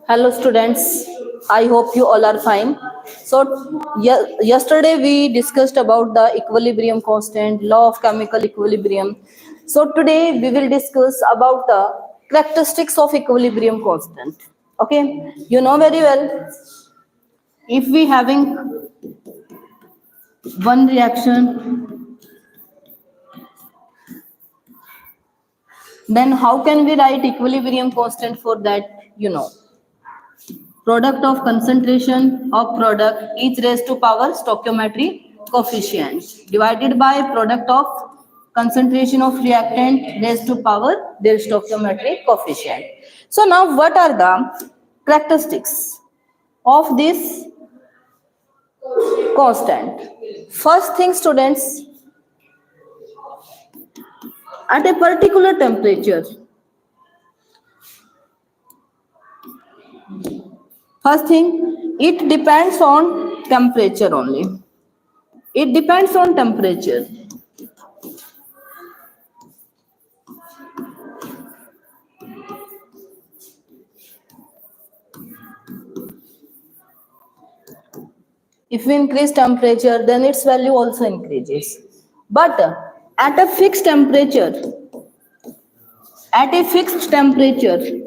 Hello students, I hope you all are fine. So yesterday we discussed about the equilibrium constant, law of chemical equilibrium. So today we will discuss about the characteristics of equilibrium constant. Okay, you know very well, if we having one reaction, then how can we write equilibrium constant for that? You know, product of concentration of product each raised to power stoichiometry coefficient divided by product of concentration of reactant raised to power their stoichiometry coefficient. So now what are the characteristics of this constant? First thing students, at a particular temperature, first thing, it depends on temperature only. It depends on temperature. If we increase temperature, then its value also increases. But at a fixed temperature, at a fixed temperature,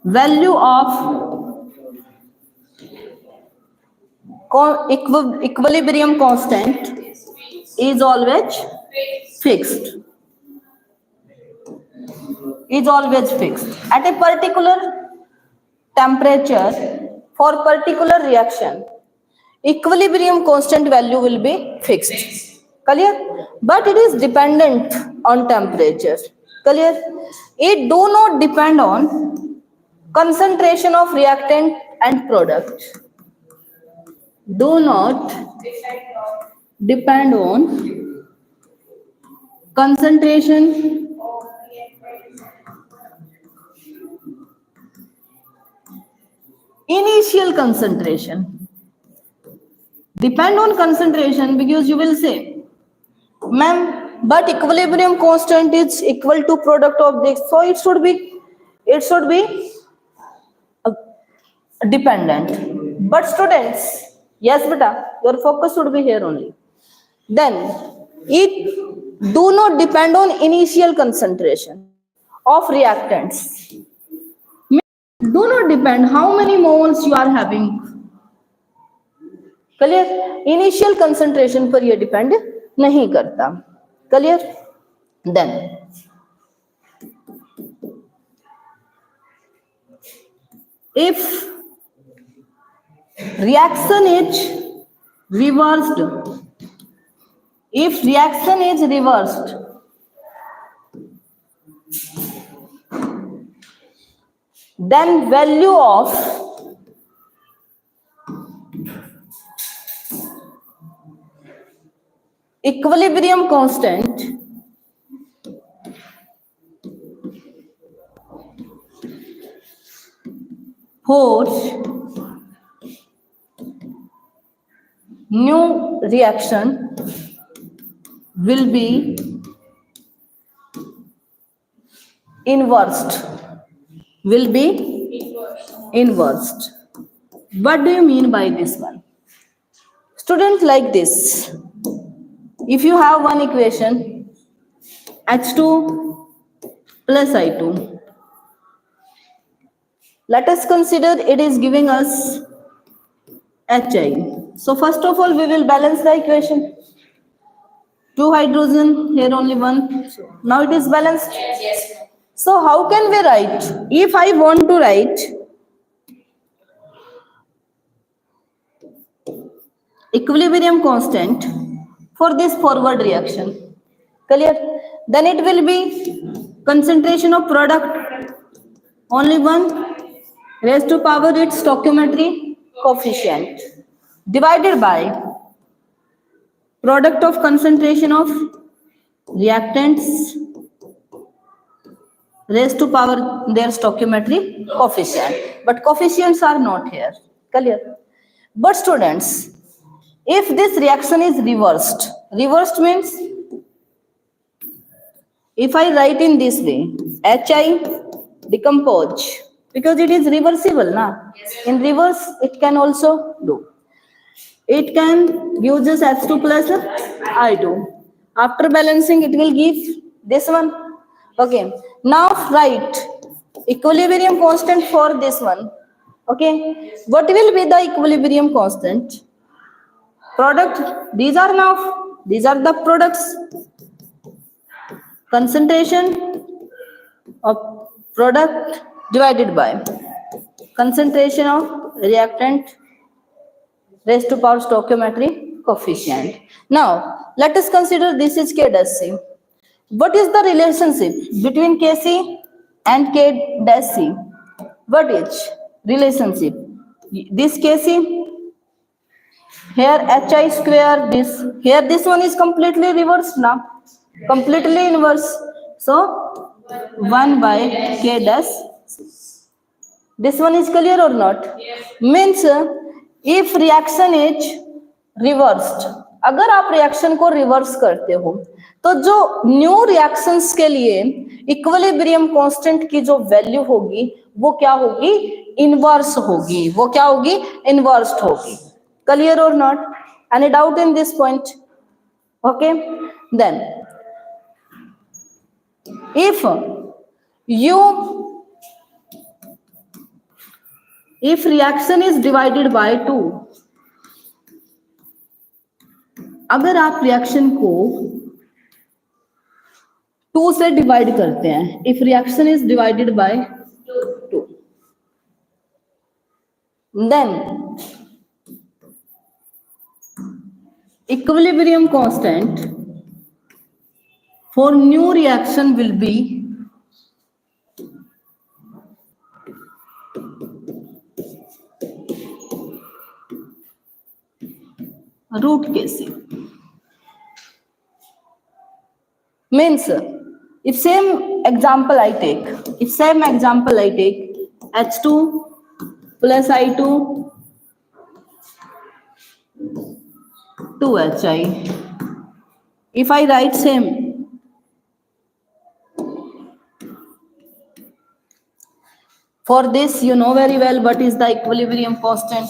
value of equilibrium constant is always fixed. Is always fixed. At a particular temperature, for particular reaction, equilibrium constant value will be fixed. Clear? But it is dependent on temperature. Clear? It do not depend on concentration of reactant and product. Do not depend on concentration initial concentration. Depend on concentration because you will say, ma'am, but equilibrium constant is equal to product of this, so it should be dependent. But students, yes beta, your focus should be here only. Then it do not depend on initial concentration of reactants. Do not depend how many moles you are having. Clear? Initial concentration पर ये depend नहीं करता. Clear? Then if reaction is reversed, if reaction is reversed, then value of equilibrium constant for new reaction will be inversed. Will be inversed. What do you mean by this one? Student, like this. If you have one equation, H2 plus I2, let us consider it is giving us HI. So first of all, we will balance the equation. 2 hydrogen, here only 1. Now it is balanced. Yes. So how can we write? If I want to write equilibrium constant for this forward reaction, clear? Then it will be concentration of product only 1 raised to power its stoichiometry coefficient divided by product of concentration of reactants raised to power their stoichiometry coefficient. But coefficients are not here. Clear? But students, if this reaction is reversed, reversed means If I write in this way, HI decompose, because it is reversible, na? In reverse, it can also do. It can give just H2 plus I2. After balancing, it will give this one. Okay. Now write equilibrium constant for this one. Okay. What will be the equilibrium constant? Product. These are the products. Concentration of product divided by concentration of reactant raised to power stoichiometry coefficient. Now, let us consider this is K dash C. What is the relationship between Kc and K dash C? What is relationship? This Kc, here Hi square, this one is completely reversed now, completely inverse. So, 1 by K dash. This one is clear or not? Means if reaction is reversed, अगर आप reaction को reverse करते हो तो जो new reactions के लिए equilibrium constant की जो वैल्यू होगी वो क्या होगी? इनवर्स होगी. वो क्या होगी? इनवर्स्ड होगी. क्लियर और not? Any doubt in this point? Okay, then if reaction is divided by 2, अगर आप रिएक्शन को 2 से डिवाइड करते हैं, if reaction is divided by 2, then equilibrium constant for new reaction will be root Kc. Means if same example I take H2 plus I2 2Hi. If I write same, for this you know very well what is the equilibrium constant.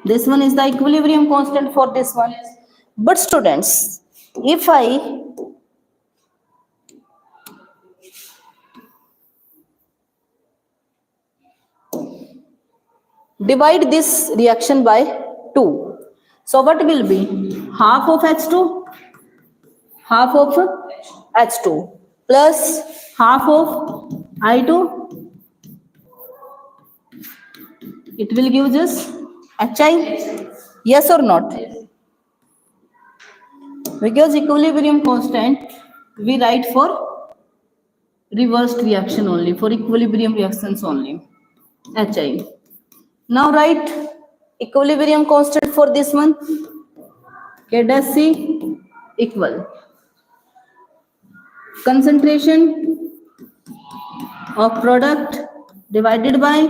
This one is the equilibrium constant for this one. But students, if I divide this reaction by 2, so what will be? Half of H2 plus half of I2, it will give just Hi. Yes or not? Because equilibrium constant we write for reversed reaction only, for equilibrium reactions only, Hi. Now write equilibrium constant for this one, K dash C equal concentration of product divided by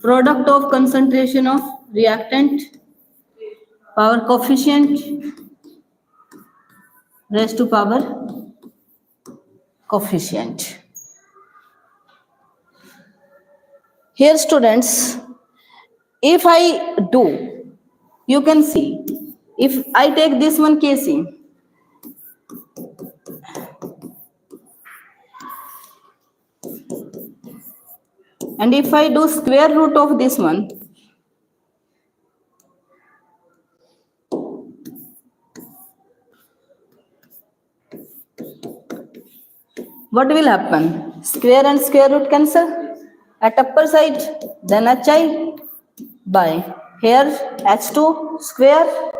product of concentration of reactant power coefficient raised to power coefficient. Here students, if I do, you can see, if I take this one Kc, and if I do square root of this one, what will happen? Square and square root cancel at upper side, then Hi by here H2 square,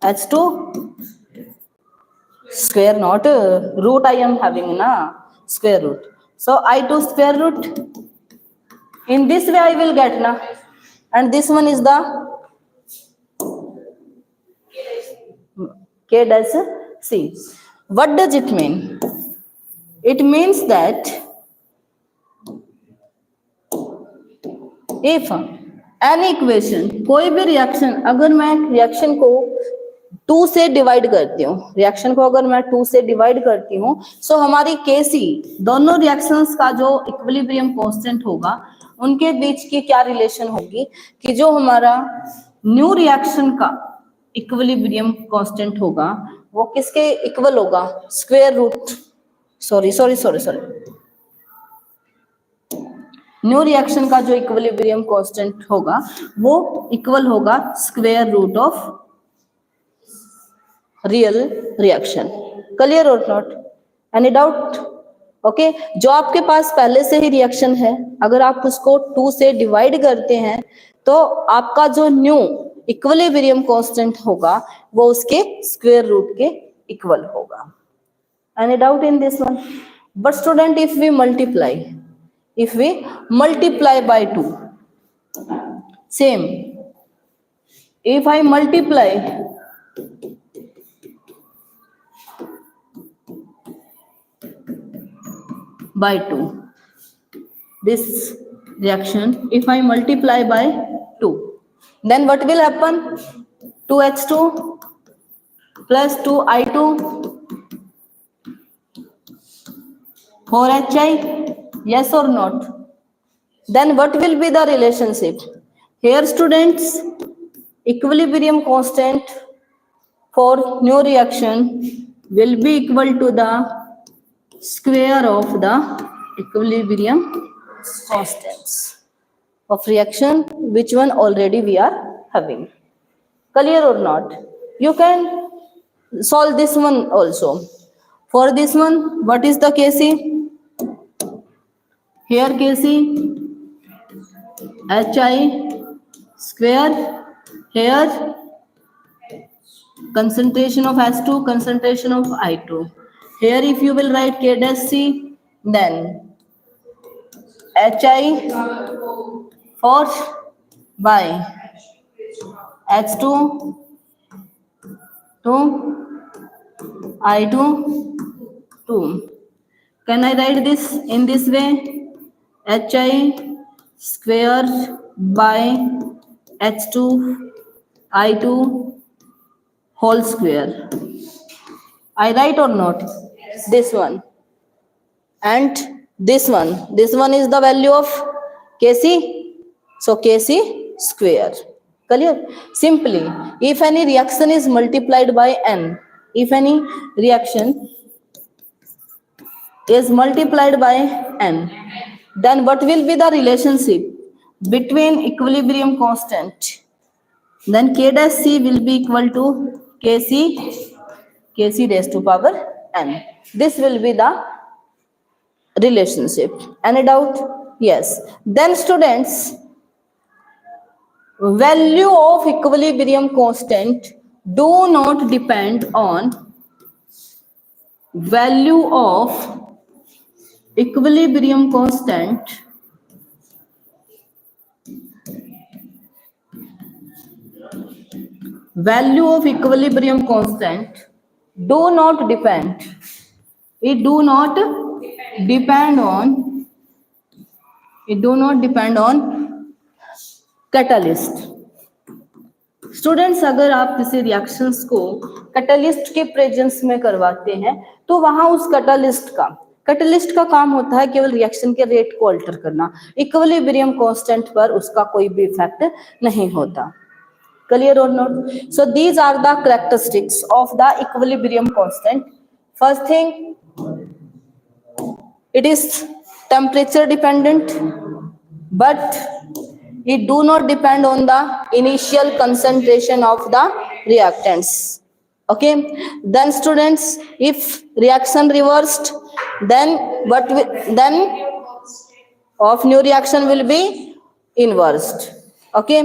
H2 square, not root I am having, na, square root. So I2 square root. In this way I will get, na, and this one is the K dash C. What does it mean? It means that if any equation, कोई भी reaction, अगर मैं reaction को 2 से divide करती हूँ, reaction को अगर मैं 2 से डिवाइड करती हूँ, सो हमारी केसी, दोनों रिएक्शंस का जो इक्विलिब्रियम कांस्टेंट होगा उनके बीच की क्या रिलेशन होगी कि जो हमारा न्यू रिएक्शन का इक्विलिब्रियम कांस्टेंट होगा वो किसके इक्वल होगा, square root, sorry, new reaction का जो इक्विलिब्रियम कांस्टेंट होगा वो इक्वल होगा square root of real reaction. Clear और नॉट, एनी डाउट? ओके, जो आपके पास पहले से ही रिएक्शन है, अगर आप उसको 2 से डिवाइड करते हैं तो आपका जो न्यू इक्विलिब्रियम कांस्टेंट होगा वो उसके स्क्वायर रूट के इक्वल होगा। Any doubt in this one? But student, if we multiply by 2, same, if I multiply by 2, this reaction, if I multiply by 2, then what will happen? 2H2 plus 2I2 4HI, yes or not? Then what will be the relationship? Here students, equilibrium constant for new reaction will be equal to the square of the equilibrium constants of reaction, which one already we are having. Clear or not? You can solve this one also. For this one, what is the Kc? Here Kc, Hi square, here concentration of H2, concentration of I2. Here if you will write K dash C, then Hi force by H2 to I2 2. Can I write this in this way? Hi square by H2 I2 whole square. I write or not? This one. And this one is the value of Kc. So Kc square. Clear? Simply, if any reaction is multiplied by n, if any reaction is multiplied by n, then what will be the relationship between equilibrium constant? Then K dash C will be equal to Kc raised to power n. This will be the relationship. Any doubt? Yes. Then students, value of equilibrium constant do not depend on value of equilibrium constant value of equilibrium constant do not depend, it do not depend on catalyst. Students, अगर आप किसी reactions को catalyst के presence में करवाते हैं तो वहां उस कैटलिस्ट का काम होता है केवल रिएक्शन के रेट को अल्टर करना, इक्विलिब्रियम कांस्टेंट पर उसका कोई भी इफेक्ट नहीं होता। क्लियर और not? So these are the characteristics of the equilibrium constant. First thing, it is temperature dependent, but it do not depend on the initial concentration of the reactants. Okay, then students, if reaction reversed, then then of new reaction will be inversed. Okay,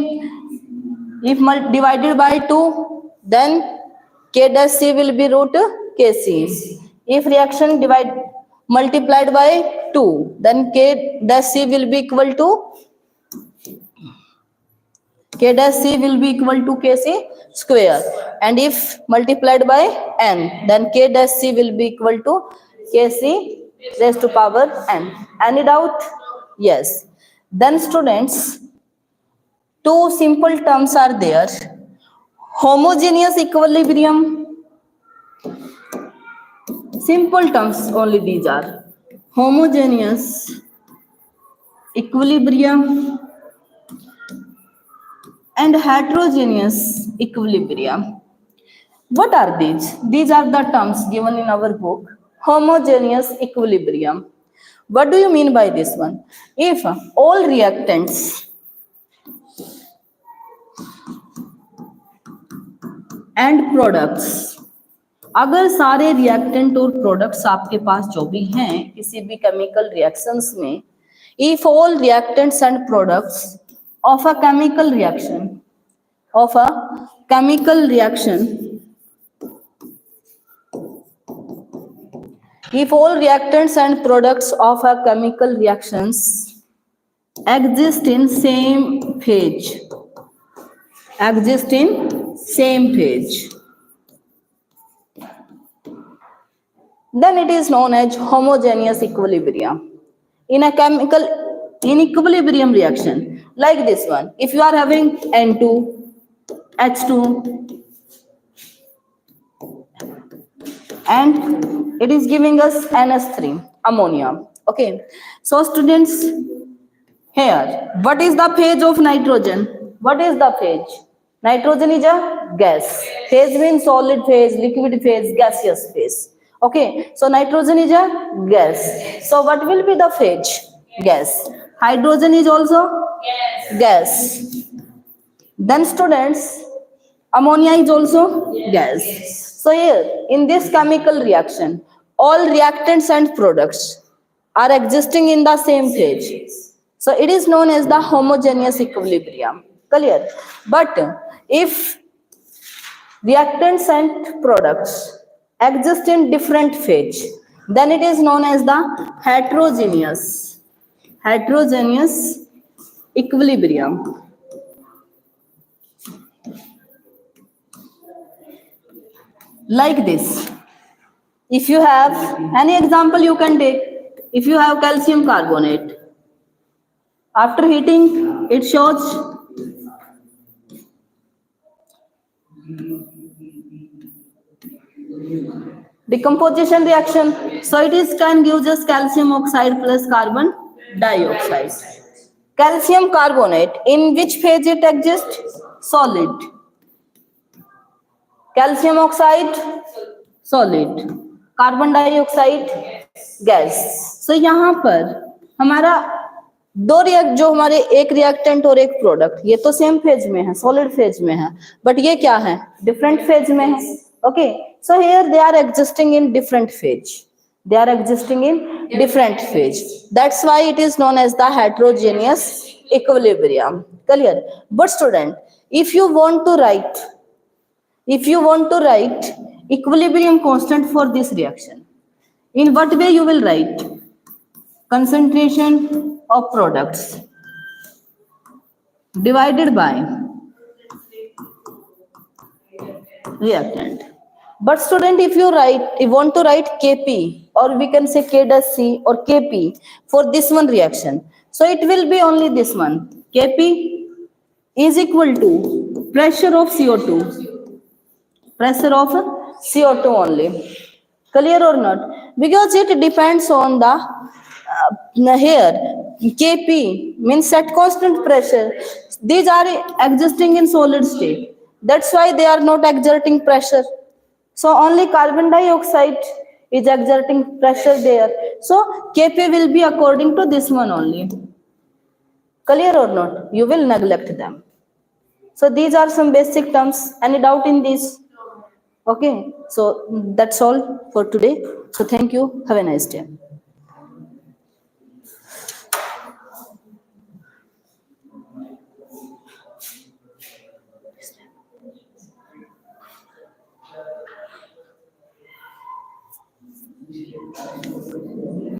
if divided by 2, then K dash C will be root Kc. If reaction multiplied by 2, then K dash C will be equal to Kc square, and if multiplied by n, then K dash C will be equal to Kc raised to power n. Any doubt? Yes. Then students, Two simple terms are there. Homogeneous equilibrium. Simple terms only these are. Homogeneous equilibrium and heterogeneous equilibrium. What are these? These are the terms given in our book. Homogeneous equilibrium. What do you mean by this one? If all reactants and products, अगर सारे reactant और products आपके पास जो भी हैं किसी भी chemical reactions में, if all reactants and products of a chemical reaction if all reactants and products of a chemical reactions exist in same phase, then it is known as homogeneous equilibrium. In equilibrium reaction, like this one, if you are having N2, H2, and it is giving us NH3, ammonia. Okay, so students, here, what is the phase of nitrogen? What is the phase? Nitrogen is a gas. Phase means solid phase, liquid phase, gaseous phase. Okay, so nitrogen is a gas. So what will be the phase? Gas. Hydrogen is also gas. Then students, ammonia is also gas. So here, in this chemical reaction, all reactants and products are existing in the same phase. So it is known as the homogeneous equilibrium. Clear? But if reactants and products exist in different phase, then it is known as the heterogeneous equilibrium. Like this. If you have any example you can take. If you have calcium carbonate, after heating it shows decomposition reaction. So it is can give just calcium oxide plus carbon dioxide. Calcium carbonate, in which phase it exists? Solid. Calcium oxide, solid. Carbon dioxide gas. So यहाँ पर हमारा जो हमारे एक reactant और एक product, ये तो सेम फेज में है, सॉलिड फेज में है, बट ये क्या है? डिफरेंट फेज में है. Okay, so here they are existing in different phase. That's why it is known as the heterogeneous equilibrium. Clear? But student, if you want to write equilibrium constant for this reaction, in what way you will write? Concentration of products divided by reactant. But student, if you want to write Kp, or we can say K-C or Kp for this one reaction, so it will be only this one. Kp is equal to pressure of CO2. Only. Clear or not? Because it depends on the here Kp means at constant pressure. These are existing in solid state. That's why they are not exerting pressure. So only carbon dioxide is exerting pressure there. So Kp will be according to this one only. Clear or not? You will neglect them. So these are some basic terms. Any doubt in these? Okay, so that's all for today. So thank you. Have a nice day.